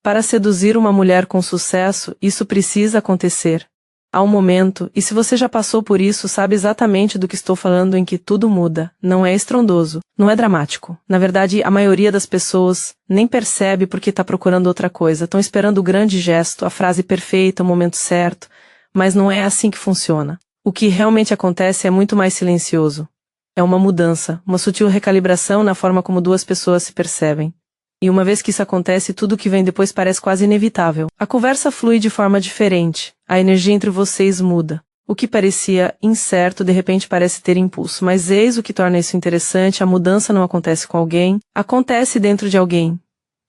Para seduzir uma mulher com sucesso, isso precisa acontecer. Há um momento, e se você já passou por isso, sabe exatamente do que estou falando, em que tudo muda. Não é estrondoso, não é dramático. Na verdade, a maioria das pessoas nem percebe porque está procurando outra coisa. Estão esperando o grande gesto, a frase perfeita, o momento certo, mas não é assim que funciona. O que realmente acontece é muito mais silencioso. É uma mudança, uma sutil recalibração na forma como duas pessoas se percebem. E uma vez que isso acontece, tudo o que vem depois parece quase inevitável. A conversa flui de forma diferente. A energia entre vocês muda. O que parecia incerto, de repente parece ter impulso. Mas eis o que torna isso interessante: a mudança não acontece com alguém, acontece dentro de alguém.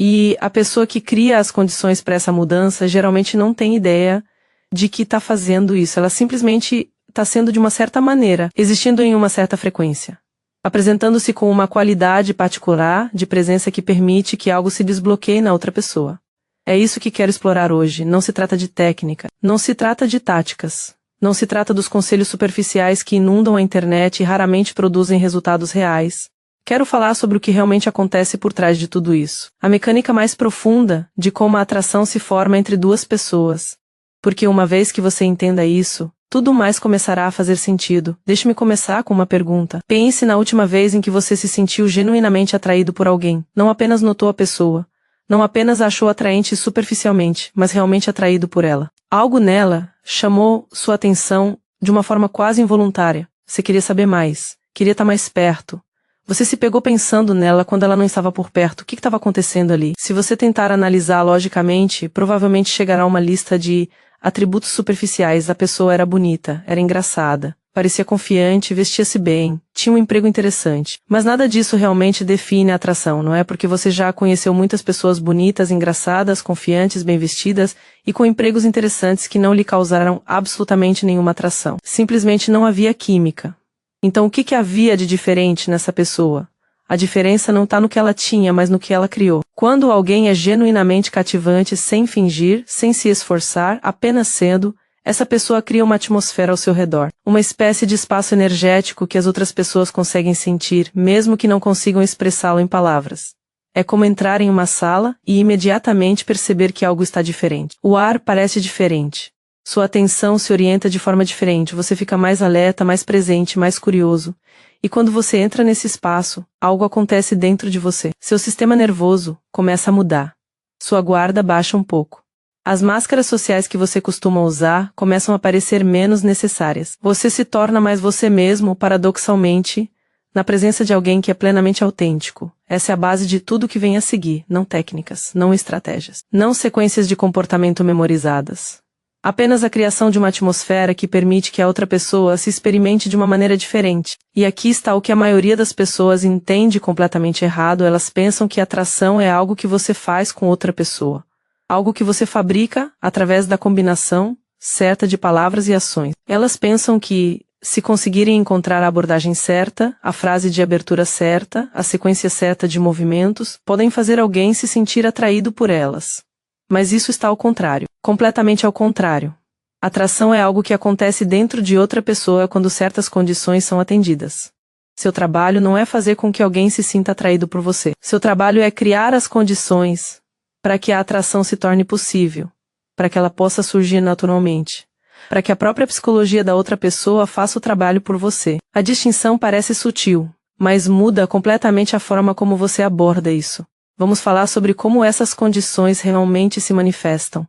E a pessoa que cria as condições para essa mudança geralmente não tem ideia de que está fazendo isso. Ela simplesmente está sendo de uma certa maneira, existindo em uma certa frequência, apresentando-se com uma qualidade particular de presença que permite que algo se desbloqueie na outra pessoa. É isso que quero explorar hoje. Não se trata de técnica, não se trata de táticas, não se trata dos conselhos superficiais que inundam a internet e raramente produzem resultados reais. Quero falar sobre o que realmente acontece por trás de tudo isso. A mecânica mais profunda de como a atração se forma entre duas pessoas. Porque uma vez que você entenda isso, tudo mais começará a fazer sentido. Deixe-me começar com uma pergunta. Pense na última vez em que você se sentiu genuinamente atraído por alguém. Não apenas notou a pessoa. Não apenas a achou atraente superficialmente, mas realmente atraído por ela. Algo nela chamou sua atenção de uma forma quase involuntária. Você queria saber mais. Queria estar mais perto. Você se pegou pensando nela quando ela não estava por perto. O que estava acontecendo ali? Se você tentar analisar logicamente, provavelmente chegará a uma lista de atributos superficiais. A pessoa era bonita, era engraçada, parecia confiante, vestia-se bem, tinha um emprego interessante. Mas nada disso realmente define a atração, não é? Porque você já conheceu muitas pessoas bonitas, engraçadas, confiantes, bem vestidas e com empregos interessantes que não lhe causaram absolutamente nenhuma atração. Simplesmente não havia química. Então o que havia de diferente nessa pessoa? A diferença não está no que ela tinha, mas no que ela criou. Quando alguém é genuinamente cativante, sem fingir, sem se esforçar, apenas sendo, essa pessoa cria uma atmosfera ao seu redor. Uma espécie de espaço energético que as outras pessoas conseguem sentir, mesmo que não consigam expressá-lo em palavras. É como entrar em uma sala e imediatamente perceber que algo está diferente. O ar parece diferente. Sua atenção se orienta de forma diferente, você fica mais alerta, mais presente, mais curioso. E quando você entra nesse espaço, algo acontece dentro de você. Seu sistema nervoso começa a mudar. Sua guarda baixa um pouco. As máscaras sociais que você costuma usar começam a parecer menos necessárias. Você se torna mais você mesmo, paradoxalmente, na presença de alguém que é plenamente autêntico. Essa é a base de tudo que vem a seguir, não técnicas, não estratégias, não sequências de comportamento memorizadas. Apenas a criação de uma atmosfera que permite que a outra pessoa se experimente de uma maneira diferente. E aqui está o que a maioria das pessoas entende completamente errado. Elas pensam que atração é algo que você faz com outra pessoa. Algo que você fabrica através da combinação certa de palavras e ações. Elas pensam que, se conseguirem encontrar a abordagem certa, a frase de abertura certa, a sequência certa de movimentos, podem fazer alguém se sentir atraído por elas. Mas isso está ao contrário, completamente ao contrário. Atração é algo que acontece dentro de outra pessoa quando certas condições são atendidas. Seu trabalho não é fazer com que alguém se sinta atraído por você. Seu trabalho é criar as condições para que a atração se torne possível, para que ela possa surgir naturalmente, para que a própria psicologia da outra pessoa faça o trabalho por você. A distinção parece sutil, mas muda completamente a forma como você aborda isso. Vamos falar sobre como essas condições realmente se manifestam.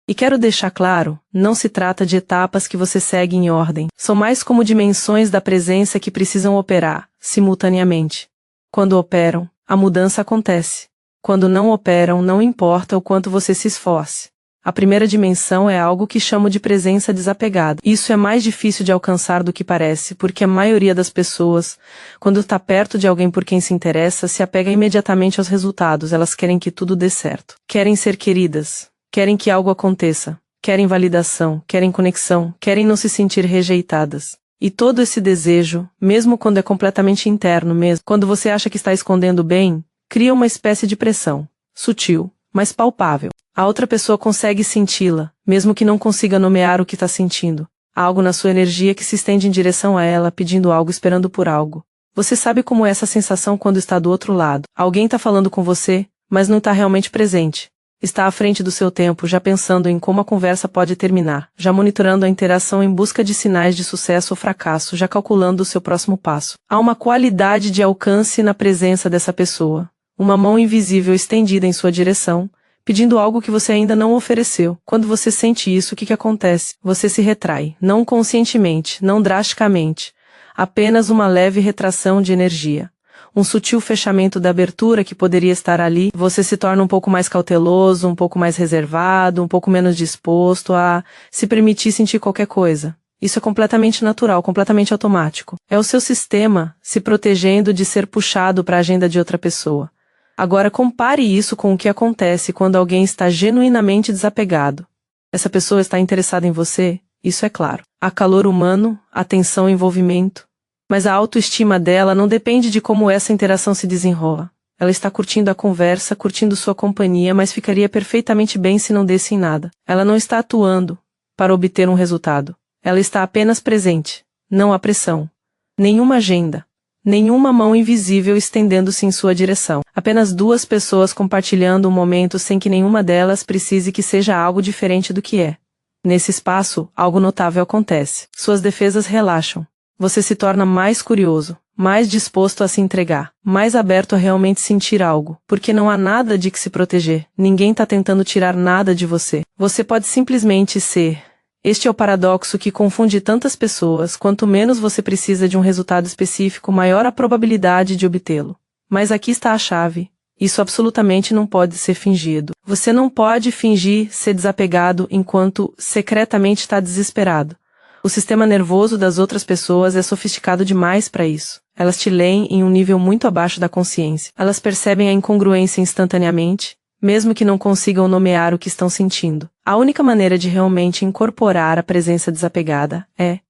E quero deixar claro, não se trata de etapas que você segue em ordem. São mais como dimensões da presença que precisam operar, simultaneamente. Quando operam, a mudança acontece. Quando não operam, não importa o quanto você se esforce. A primeira dimensão é algo que chamo de presença desapegada. Isso é mais difícil de alcançar do que parece, porque a maioria das pessoas, quando está perto de alguém por quem se interessa, se apega imediatamente aos resultados. Elas querem que tudo dê certo. Querem ser queridas. Querem que algo aconteça. Querem validação. Querem conexão. Querem não se sentir rejeitadas. E todo esse desejo, mesmo quando é completamente interno mesmo, quando você acha que está escondendo bem, cria uma espécie de pressão. Sutil, mas palpável. A outra pessoa consegue senti-la, mesmo que não consiga nomear o que está sentindo. Há algo na sua energia que se estende em direção a ela, pedindo algo, esperando por algo. Você sabe como é essa sensação quando está do outro lado. Alguém está falando com você, mas não está realmente presente. Está à frente do seu tempo, já pensando em como a conversa pode terminar, já monitorando a interação em busca de sinais de sucesso ou fracasso, já calculando o seu próximo passo. Há uma qualidade de alcance na presença dessa pessoa. Uma mão invisível estendida em sua direção, pedindo algo que você ainda não ofereceu. Quando você sente isso, o que acontece? Você se retrai, não conscientemente, não drasticamente, apenas uma leve retração de energia. Um sutil fechamento da abertura que poderia estar ali, você se torna um pouco mais cauteloso, um pouco mais reservado, um pouco menos disposto a se permitir sentir qualquer coisa. Isso é completamente natural, completamente automático. É o seu sistema se protegendo de ser puxado para a agenda de outra pessoa. Agora compare isso com o que acontece quando alguém está genuinamente desapegado. Essa pessoa está interessada em você? Isso é claro. Há calor humano, atenção e envolvimento. Mas a autoestima dela não depende de como essa interação se desenrola. Ela está curtindo a conversa, curtindo sua companhia, mas ficaria perfeitamente bem se não desse em nada. Ela não está atuando para obter um resultado. Ela está apenas presente. Não há pressão. Nenhuma agenda. Nenhuma mão invisível estendendo-se em sua direção. Apenas duas pessoas compartilhando um momento sem que nenhuma delas precise que seja algo diferente do que é. Nesse espaço, algo notável acontece. Suas defesas relaxam. Você se torna mais curioso, mais disposto a se entregar, mais aberto a realmente sentir algo, porque não há nada de que se proteger, ninguém está tentando tirar nada de você. Você pode simplesmente ser. Este é o paradoxo que confunde tantas pessoas. Quanto menos você precisa de um resultado específico, maior a probabilidade de obtê-lo. Mas aqui está a chave. Isso absolutamente não pode ser fingido. Você não pode fingir ser desapegado enquanto secretamente está desesperado. O sistema nervoso das outras pessoas é sofisticado demais para isso. Elas te leem em um nível muito abaixo da consciência. Elas percebem a incongruência instantaneamente, mesmo que não consigam nomear o que estão sentindo. A única maneira de realmente incorporar a presença desapegada é,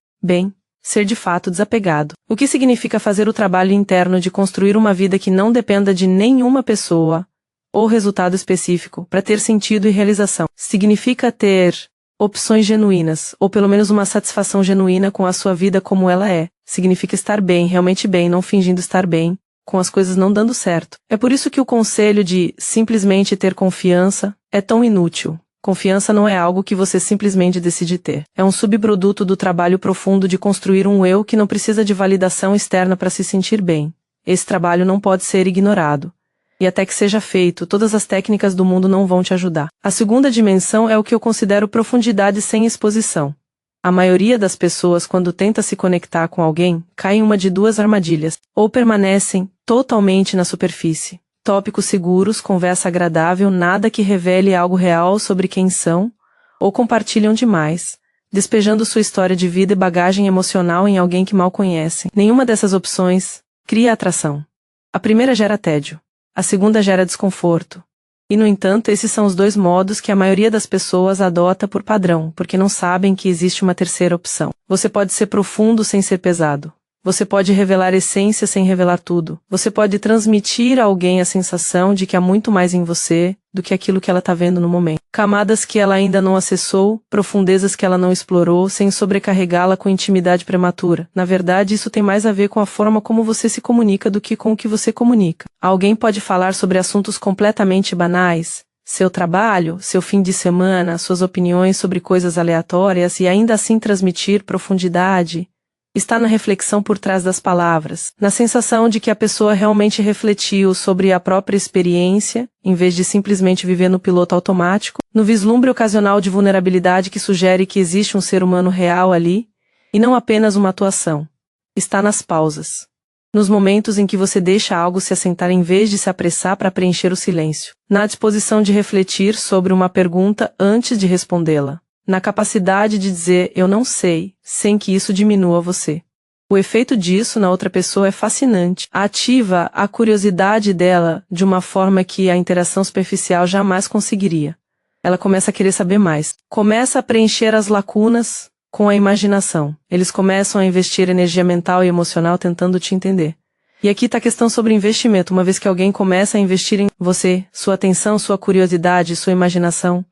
ser de fato desapegado. O que significa fazer o trabalho interno de construir uma vida que não dependa de nenhuma pessoa ou resultado específico para ter sentido e realização. Significa ter opções genuínas, ou pelo menos uma satisfação genuína com a sua vida como ela é. Significa estar bem, realmente bem, não fingindo estar bem, com as coisas não dando certo. É por isso que o conselho de simplesmente ter confiança é tão inútil. Confiança não é algo que você simplesmente decide ter. É um subproduto do trabalho profundo de construir um eu que não precisa de validação externa para se sentir bem. Esse trabalho não pode ser ignorado. E até que seja feito, todas as técnicas do mundo não vão te ajudar. A segunda dimensão é o que eu considero profundidade sem exposição. A maioria das pessoas, quando tenta se conectar com alguém, cai em uma de duas armadilhas. Ou permanecem totalmente na superfície. Tópicos seguros, conversa agradável, nada que revele algo real sobre quem são, ou compartilham demais, despejando sua história de vida e bagagem emocional em alguém que mal conhecem. Nenhuma dessas opções cria atração. A primeira gera tédio. A segunda gera desconforto. E, no entanto, esses são os dois modos que a maioria das pessoas adota por padrão, porque não sabem que existe uma terceira opção. Você pode ser profundo sem ser pesado. Você pode revelar essência sem revelar tudo. Você pode transmitir a alguém a sensação de que há muito mais em você do que aquilo que ela está vendo no momento. Camadas que ela ainda não acessou, profundezas que ela não explorou, sem sobrecarregá-la com intimidade prematura. Na verdade, isso tem mais a ver com a forma como você se comunica do que com o que você comunica. Alguém pode falar sobre assuntos completamente banais, seu trabalho, seu fim de semana, suas opiniões sobre coisas aleatórias e ainda assim transmitir profundidade. Está na reflexão por trás das palavras, na sensação de que a pessoa realmente refletiu sobre a própria experiência, em vez de simplesmente viver no piloto automático, no vislumbre ocasional de vulnerabilidade que sugere que existe um ser humano real ali, e não apenas uma atuação. Está nas pausas. Nos momentos em que você deixa algo se assentar em vez de se apressar para preencher o silêncio. Na disposição de refletir sobre uma pergunta antes de respondê-la. Na capacidade de dizer eu não sei, sem que isso diminua você. O efeito disso na outra pessoa é fascinante. Ativa a curiosidade dela de uma forma que a interação superficial jamais conseguiria. Ela começa a querer saber mais. Começa a preencher as lacunas com a imaginação. Eles começam a investir energia mental e emocional tentando te entender. E aqui está a questão sobre investimento. Uma vez que alguém começa a investir em você, sua atenção, sua curiosidade, sua imaginação,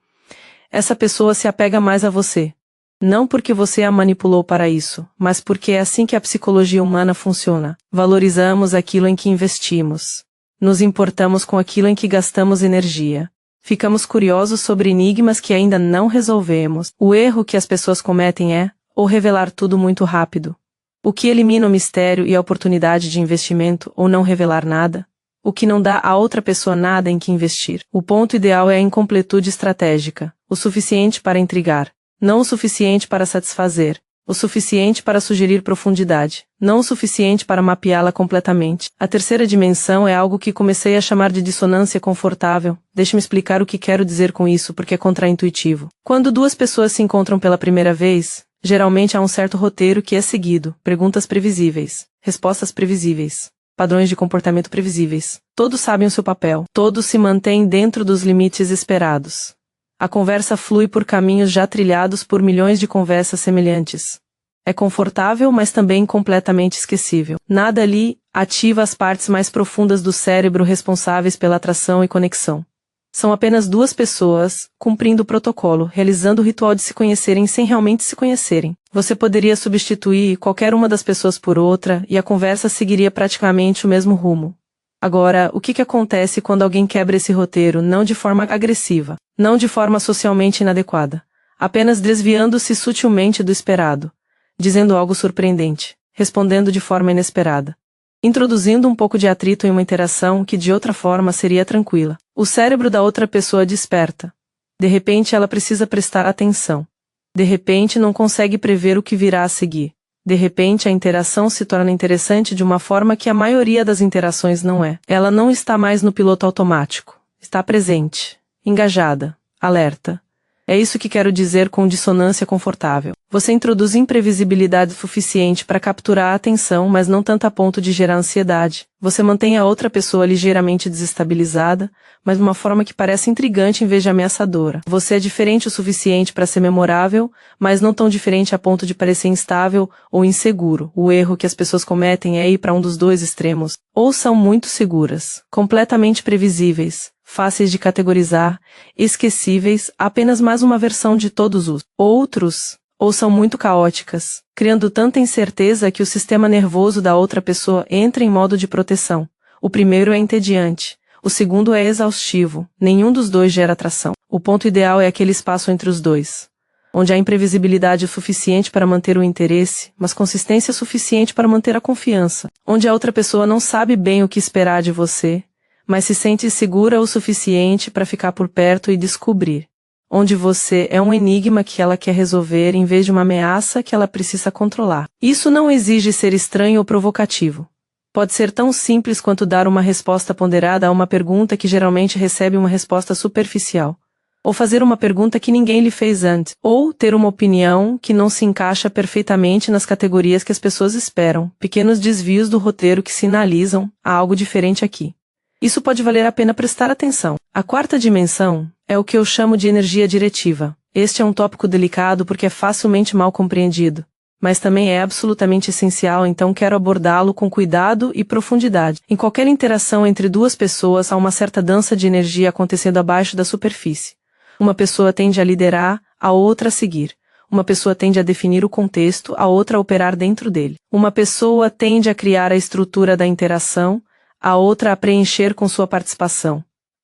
essa pessoa se apega mais a você. Não porque você a manipulou para isso, mas porque é assim que a psicologia humana funciona. Valorizamos aquilo em que investimos. Nos importamos com aquilo em que gastamos energia. Ficamos curiosos sobre enigmas que ainda não resolvemos. O erro que as pessoas cometem é, ou revelar tudo muito rápido, o que elimina o mistério e a oportunidade de investimento, ou não revelar nada, o que não dá a outra pessoa nada em que investir. O ponto ideal é a incompletude estratégica, o suficiente para intrigar, não o suficiente para satisfazer, o suficiente para sugerir profundidade, não o suficiente para mapeá-la completamente. A terceira dimensão é algo que comecei a chamar de dissonância confortável. Deixe-me explicar o que quero dizer com isso, porque é contraintuitivo. Quando duas pessoas se encontram pela primeira vez, geralmente há um certo roteiro que é seguido, perguntas previsíveis, respostas previsíveis, padrões de comportamento previsíveis. Todos sabem o seu papel, todos se mantêm dentro dos limites esperados. A conversa flui por caminhos já trilhados por milhões de conversas semelhantes. É confortável, mas também completamente esquecível. Nada ali ativa as partes mais profundas do cérebro responsáveis pela atração e conexão. São apenas duas pessoas, cumprindo o protocolo, realizando o ritual de se conhecerem sem realmente se conhecerem. Você poderia substituir qualquer uma das pessoas por outra, e a conversa seguiria praticamente o mesmo rumo. Agora, o que acontece quando alguém quebra esse roteiro, não de forma agressiva, não de forma socialmente inadequada, apenas desviando-se sutilmente do esperado, dizendo algo surpreendente, respondendo de forma inesperada, introduzindo um pouco de atrito em uma interação que de outra forma seria tranquila. O cérebro da outra pessoa desperta. De repente ela precisa prestar atenção. De repente não consegue prever o que virá a seguir. De repente a interação se torna interessante de uma forma que a maioria das interações não é. Ela não está mais no piloto automático. Está presente, engajada, alerta. É isso que quero dizer com dissonância confortável. Você introduz imprevisibilidade suficiente para capturar a atenção, mas não tanto a ponto de gerar ansiedade. Você mantém a outra pessoa ligeiramente desestabilizada, mas de uma forma que parece intrigante em vez de ameaçadora. Você é diferente o suficiente para ser memorável, mas não tão diferente a ponto de parecer instável ou inseguro. O erro que as pessoas cometem é ir para um dos dois extremos. Ou são muito seguras, completamente previsíveis, fáceis de categorizar, esquecíveis, apenas mais uma versão de todos os outros, ou são muito caóticas, criando tanta incerteza que o sistema nervoso da outra pessoa entra em modo de proteção. O primeiro é entediante, o segundo é exaustivo, nenhum dos dois gera atração. O ponto ideal é aquele espaço entre os dois, onde há imprevisibilidade suficiente para manter o interesse, mas consistência suficiente para manter a confiança, onde a outra pessoa não sabe bem o que esperar de você, mas se sente segura o suficiente para ficar por perto e descobrir, onde você é um enigma que ela quer resolver em vez de uma ameaça que ela precisa controlar. Isso não exige ser estranho ou provocativo. Pode ser tão simples quanto dar uma resposta ponderada a uma pergunta que geralmente recebe uma resposta superficial, ou fazer uma pergunta que ninguém lhe fez antes, ou ter uma opinião que não se encaixa perfeitamente nas categorias que as pessoas esperam, pequenos desvios do roteiro que sinalizam há algo diferente aqui. Isso pode valer a pena prestar atenção. A quarta dimensão é o que eu chamo de energia diretiva. Este é um tópico delicado porque é facilmente mal compreendido, mas também é absolutamente essencial, então quero abordá-lo com cuidado e profundidade. Em qualquer interação entre duas pessoas há uma certa dança de energia acontecendo abaixo da superfície. Uma pessoa tende a liderar, a outra a seguir. Uma pessoa tende a definir o contexto, a outra a operar dentro dele. Uma pessoa tende a criar a estrutura da interação, a outra a preencher com sua participação.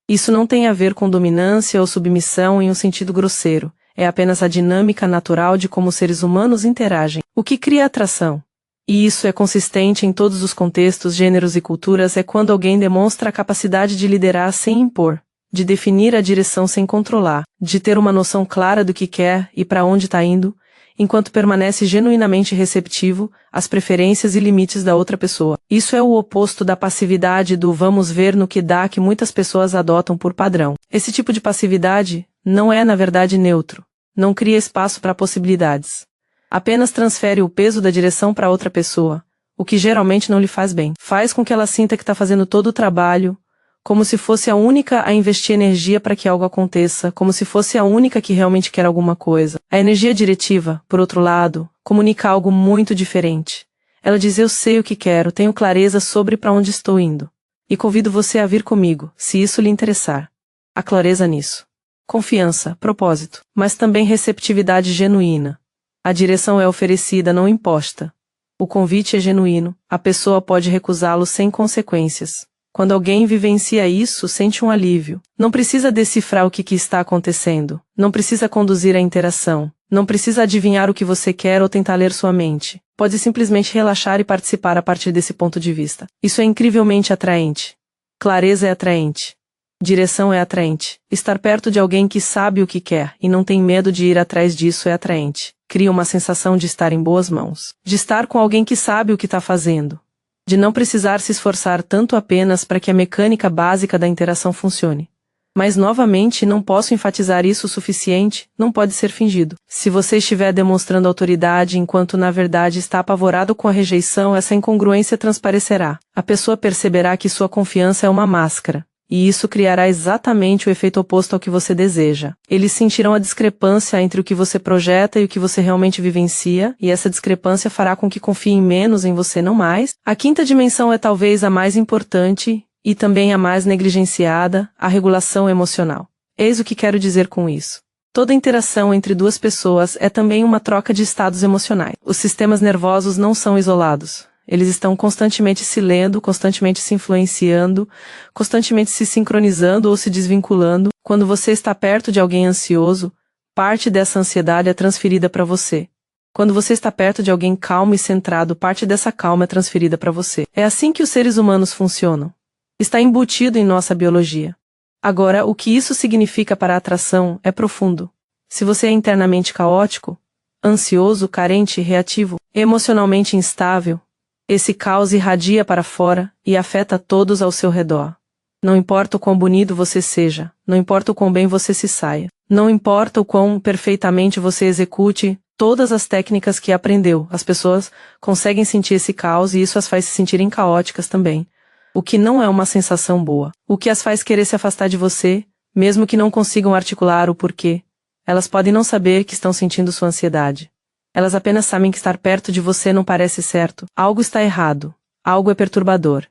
Isso não tem a ver com dominância ou submissão em um sentido grosseiro, é apenas a dinâmica natural de como os seres humanos interagem, o que cria atração. E isso é consistente em todos os contextos, gêneros e culturas, é quando alguém demonstra a capacidade de liderar sem impor, de definir a direção sem controlar, de ter uma noção clara do que quer e para onde está indo, enquanto permanece genuinamente receptivo às preferências e limites da outra pessoa. Isso é o oposto da passividade do vamos ver no que dá que muitas pessoas adotam por padrão. Esse tipo de passividade não é, na verdade, neutro. Não cria espaço para possibilidades. Apenas transfere o peso da direção para outra pessoa, o que geralmente não lhe faz bem. Faz com que ela sinta que está fazendo todo o trabalho, como se fosse a única a investir energia para que algo aconteça, como se fosse a única que realmente quer alguma coisa. A energia diretiva, por outro lado, comunica algo muito diferente. Ela diz: eu sei o que quero, tenho clareza sobre para onde estou indo. E convido você a vir comigo, se isso lhe interessar. Há clareza nisso. Confiança, propósito, mas também receptividade genuína. A direção é oferecida, não imposta. O convite é genuíno, a pessoa pode recusá-lo sem consequências. Quando alguém vivencia isso, sente um alívio. Não precisa decifrar o que está acontecendo. Não precisa conduzir a interação. Não precisa adivinhar o que você quer ou tentar ler sua mente. Pode simplesmente relaxar e participar a partir desse ponto de vista. Isso é incrivelmente atraente. Clareza é atraente. Direção é atraente. Estar perto de alguém que sabe o que quer e não tem medo de ir atrás disso é atraente. Cria uma sensação de estar em boas mãos. De estar com alguém que sabe o que está fazendo. De não precisar se esforçar tanto apenas para que a mecânica básica da interação funcione. Mas novamente não posso enfatizar isso o suficiente, não pode ser fingido. Se você estiver demonstrando autoridade enquanto na verdade está apavorado com a rejeição, essa incongruência transparecerá. A pessoa perceberá que sua confiança é uma máscara. E isso criará exatamente o efeito oposto ao que você deseja. Eles sentirão a discrepância entre o que você projeta e o que você realmente vivencia, e essa discrepância fará com que confiem menos em você, não mais. A quinta dimensão é talvez a mais importante, e também a mais negligenciada, a regulação emocional. Eis o que quero dizer com isso. Toda interação entre duas pessoas é também uma troca de estados emocionais. Os sistemas nervosos não são isolados. Eles estão constantemente se lendo, constantemente se influenciando, constantemente se sincronizando ou se desvinculando. Quando você está perto de alguém ansioso, parte dessa ansiedade é transferida para você. Quando você está perto de alguém calmo e centrado, parte dessa calma é transferida para você. É assim que os seres humanos funcionam. Está embutido em nossa biologia. Agora, o que isso significa para a atração é profundo. Se você é internamente caótico, ansioso, carente, reativo, emocionalmente instável, esse caos irradia para fora e afeta todos ao seu redor. Não importa o quão bonito você seja, não importa o quão bem você se saia, não importa o quão perfeitamente você execute todas as técnicas que aprendeu, as pessoas conseguem sentir esse caos e isso as faz se sentirem caóticas também. O que não é uma sensação boa. O que as faz querer se afastar de você, mesmo que não consigam articular o porquê. Elas podem não saber que estão sentindo sua ansiedade. Elas apenas sabem que estar perto de você não parece certo. Algo está errado. Algo é perturbador.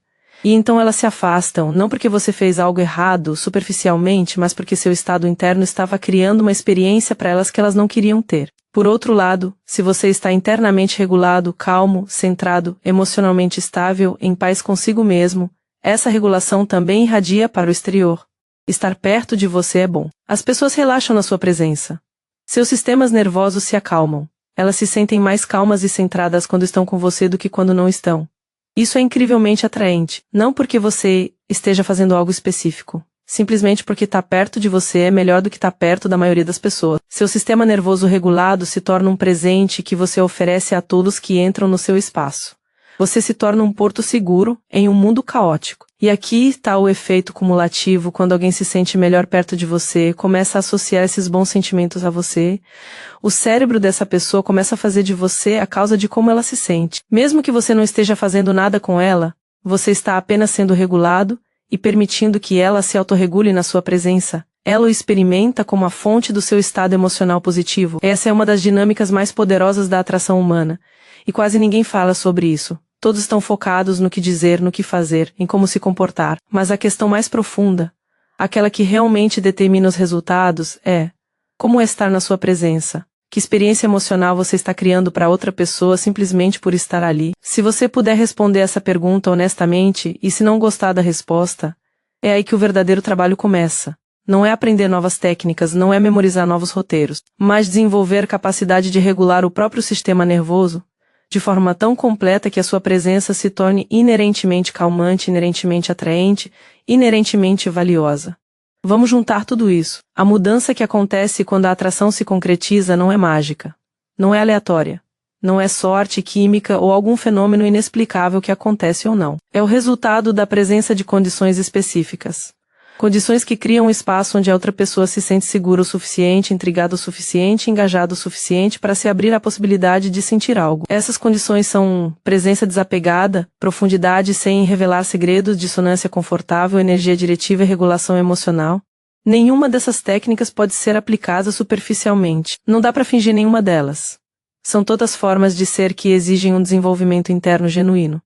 E então elas se afastam, não porque você fez algo errado, superficialmente, mas porque seu estado interno estava criando uma experiência para elas que elas não queriam ter. Por outro lado, se você está internamente regulado, calmo, centrado, emocionalmente estável, em paz consigo mesmo, essa regulação também irradia para o exterior. Estar perto de você é bom. As pessoas relaxam na sua presença. Seus sistemas nervosos se acalmam. Elas se sentem mais calmas e centradas quando estão com você do que quando não estão. Isso é incrivelmente atraente, não porque você esteja fazendo algo específico. Simplesmente porque estar perto de você é melhor do que estar perto da maioria das pessoas. Seu sistema nervoso regulado se torna um presente que você oferece a todos que entram no seu espaço. Você se torna um porto seguro em um mundo caótico. E aqui está o efeito cumulativo quando alguém se sente melhor perto de você, começa a associar esses bons sentimentos a você. O cérebro dessa pessoa começa a fazer de você a causa de como ela se sente. Mesmo que você não esteja fazendo nada com ela, você está apenas sendo regulado e permitindo que ela se autorregule na sua presença. Ela o experimenta como a fonte do seu estado emocional positivo. Essa é uma das dinâmicas mais poderosas da atração humana. E quase ninguém fala sobre isso. Todos estão focados no que dizer, no que fazer, em como se comportar. Mas a questão mais profunda, aquela que realmente determina os resultados, é: como é estar na sua presença? Que experiência emocional você está criando para outra pessoa simplesmente por estar ali? Se você puder responder essa pergunta honestamente, e se não gostar da resposta, é aí que o verdadeiro trabalho começa. Não é aprender novas técnicas, não é memorizar novos roteiros, mas desenvolver capacidade de regular o próprio sistema nervoso, de forma tão completa que a sua presença se torne inerentemente calmante, inerentemente atraente, inerentemente valiosa. Vamos juntar tudo isso. A mudança que acontece quando a atração se concretiza não é mágica. Não é aleatória. Não é sorte, química ou algum fenômeno inexplicável que acontece ou não. É o resultado da presença de condições específicas. Condições que criam um espaço onde a outra pessoa se sente segura o suficiente, intrigada o suficiente, engajada o suficiente para se abrir à possibilidade de sentir algo. Essas condições são presença desapegada, profundidade sem revelar segredos, dissonância confortável, energia diretiva e regulação emocional. Nenhuma dessas técnicas pode ser aplicada superficialmente. Não dá para fingir nenhuma delas. São todas formas de ser que exigem um desenvolvimento interno genuíno.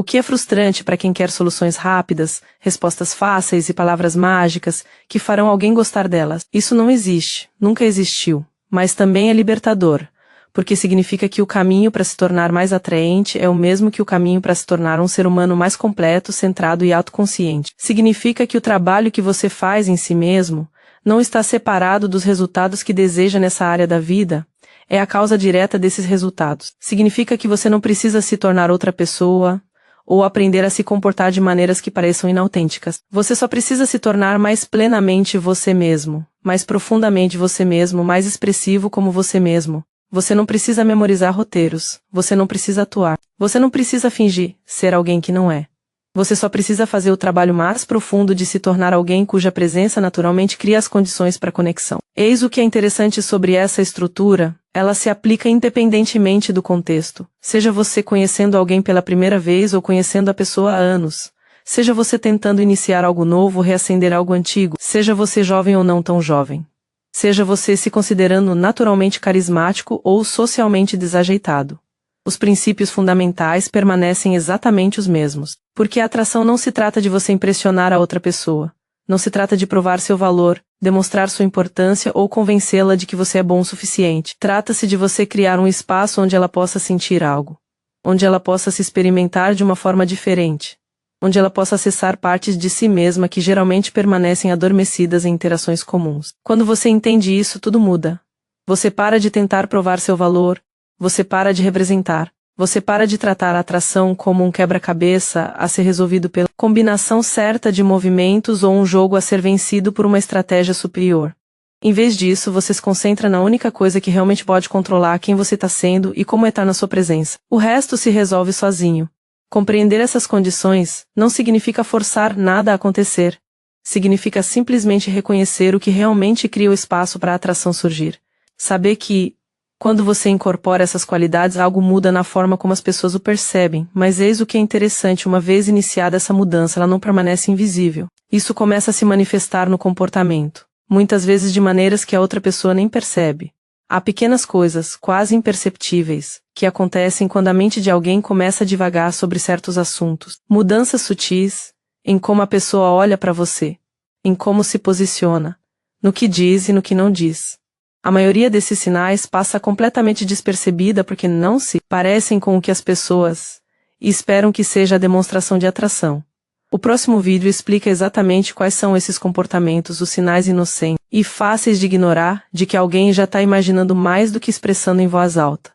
O que é frustrante para quem quer soluções rápidas, respostas fáceis e palavras mágicas que farão alguém gostar delas. Isso não existe, nunca existiu, mas também é libertador, porque significa que o caminho para se tornar mais atraente é o mesmo que o caminho para se tornar um ser humano mais completo, centrado e autoconsciente. Significa que o trabalho que você faz em si mesmo não está separado dos resultados que deseja nessa área da vida, é a causa direta desses resultados. Significa que você não precisa se tornar outra pessoa, ou aprender a se comportar de maneiras que pareçam inautênticas. Você só precisa se tornar mais plenamente você mesmo, mais profundamente você mesmo, mais expressivo como você mesmo. Você não precisa memorizar roteiros, você não precisa atuar, você não precisa fingir ser alguém que não é. Você só precisa fazer o trabalho mais profundo de se tornar alguém cuja presença naturalmente cria as condições para conexão. Eis o que é interessante sobre essa estrutura, ela se aplica independentemente do contexto. Seja você conhecendo alguém pela primeira vez ou conhecendo a pessoa há anos. Seja você tentando iniciar algo novo ou reacender algo antigo. Seja você jovem ou não tão jovem. Seja você se considerando naturalmente carismático ou socialmente desajeitado. Os princípios fundamentais permanecem exatamente os mesmos. Porque a atração não se trata de você impressionar a outra pessoa. Não se trata de provar seu valor, demonstrar sua importância ou convencê-la de que você é bom o suficiente. Trata-se de você criar um espaço onde ela possa sentir algo. Onde ela possa se experimentar de uma forma diferente. Onde ela possa acessar partes de si mesma que geralmente permanecem adormecidas em interações comuns. Quando você entende isso, tudo muda. Você para de tentar provar seu valor, você para de representar, você para de tratar a atração como um quebra-cabeça a ser resolvido pela combinação certa de movimentos ou um jogo a ser vencido por uma estratégia superior. Em vez disso, você se concentra na única coisa que realmente pode controlar quem você está sendo e como está na sua presença. O resto se resolve sozinho. Compreender essas condições não significa forçar nada a acontecer. Significa simplesmente reconhecer o que realmente cria o espaço para a atração surgir. Saber que, quando você incorpora essas qualidades, algo muda na forma como as pessoas o percebem, mas eis o que é interessante: uma vez iniciada essa mudança, ela não permanece invisível. Isso começa a se manifestar no comportamento, muitas vezes de maneiras que a outra pessoa nem percebe. Há pequenas coisas, quase imperceptíveis, que acontecem quando a mente de alguém começa a divagar sobre certos assuntos. Mudanças sutis, em como a pessoa olha para você, em como se posiciona, no que diz e no que não diz. A maioria desses sinais passa completamente despercebida porque não se parecem com o que as pessoas esperam que seja a demonstração de atração. O próximo vídeo explica exatamente quais são esses comportamentos, os sinais inocentes e fáceis de ignorar de que alguém já está imaginando mais do que expressando em voz alta.